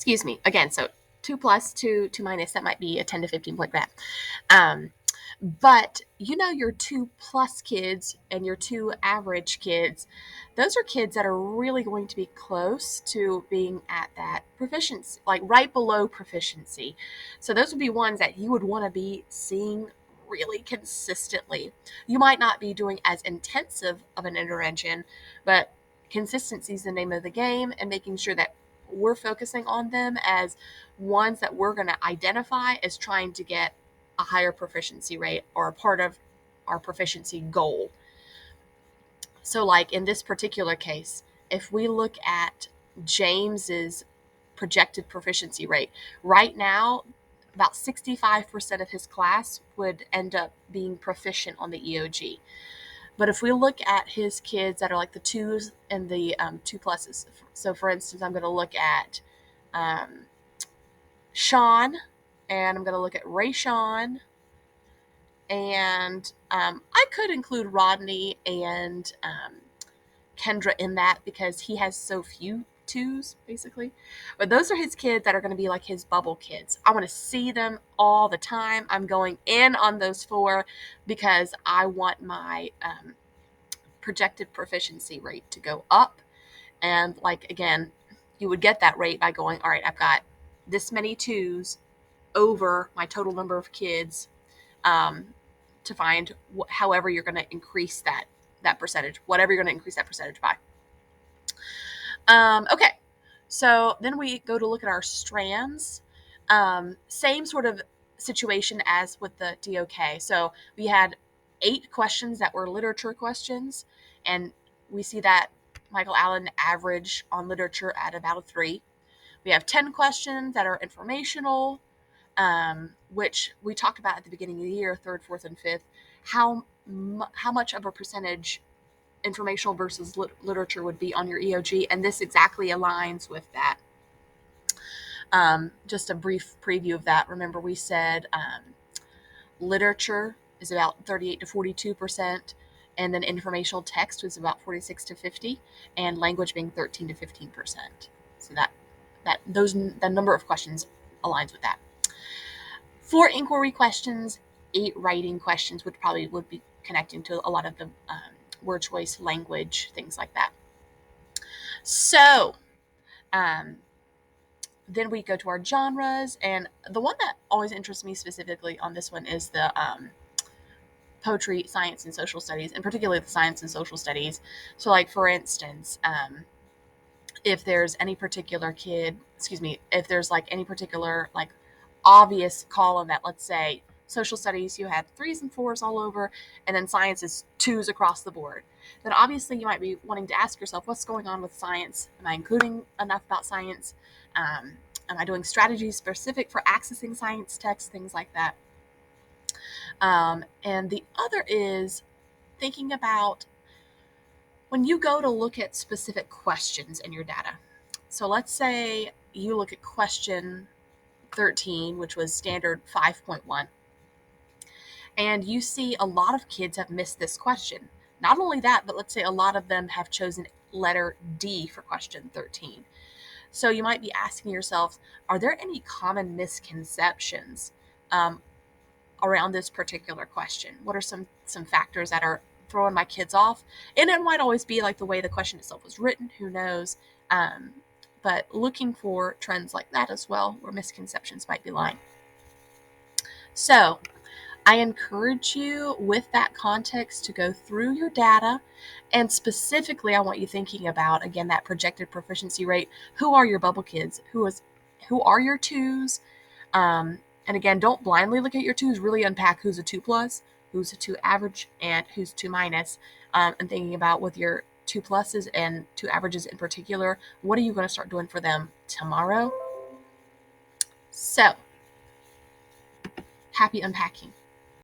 excuse me, again, so 2 plus, 2 minus, that might be a 10 to 15 point graph. Um, but your 2 plus kids and your 2 average kids, those are kids that are really going to be close to being at that proficiency, like right below proficiency. So those would be ones that you would want to be seeing really consistently. You might not be doing as intensive of an intervention, but consistency is the name of the game, and making sure that we're focusing on them as ones that we're going to identify as trying to get a higher proficiency rate or a part of our proficiency goal. So, like in this particular case, if we look at James's projected proficiency rate, right now, about 65% of his class would end up being proficient on the EOG. But if we look at his kids that are like the 2s and the 2 pluses, so for instance, I'm going to look at Sean, and I'm going to look at Rayshawn, and I could include Rodney and Kendra in that because he has so few 2s, basically. But those are his kids that are going to be like his bubble kids. I want to see them all the time. I'm going in on those 4 because I want my projected proficiency rate to go up. And like, again, you would get that rate by going, all right, I've got this many 2s over my total number of kids, to find however you're going to increase that percentage, whatever you're going to increase that percentage by. Okay, so then we go to look at our strands. Same sort of situation as with the DOK. So we had 8 questions that were literature questions, and we see that Michael Allen average on literature at about a 3. We have 10 questions that are informational, which we talked about at the beginning of the year, 3rd, 4th, and 5th, how much of a percentage informational versus literature would be on your EOG, and this exactly aligns with that. Just a brief preview of that. Remember, we said literature is about 38 to 42%, and then informational text was about 46 to 50, and language being 13 to 15%. So the number of questions aligns with that. 4 inquiry questions, 8 writing questions, which probably would be connecting to a lot of the word choice, language, things like that. So then we go to our genres, and the one that always interests me specifically on this one is the poetry, science, and social studies, and particularly the science and social studies. So, like, for instance, if there's any particular if there's like any particular like obvious column that, let's say, social studies, you have 3s and 4s all over, and then science is 2s across the board, then obviously you might be wanting to ask yourself, what's going on with science? Am I including enough about science? Am I doing strategies specific for accessing science texts, things like that? And the other is thinking about when you go to look at specific questions in your data. So let's say you look at question 13, which was standard 5.1, and you see a lot of kids have missed this question. Not only that, but let's say a lot of them have chosen letter D for question 13. So you might be asking yourself, are there any common misconceptions around this particular question? What are some factors that are throwing my kids off? And it might always be like the way the question itself was written, who knows? But looking for trends like that as well, where misconceptions might be lying. So I encourage you with that context to go through your data, and specifically I want you thinking about, again, that projected proficiency rate. Who are your bubble kids? Who are your 2s? And again, don't blindly look at your 2s, really unpack who's a 2 plus, who's a 2 average, and who's 2 minus, and thinking about with your 2 pluses and 2 averages in particular, what are you going to start doing for them tomorrow? So, happy unpacking.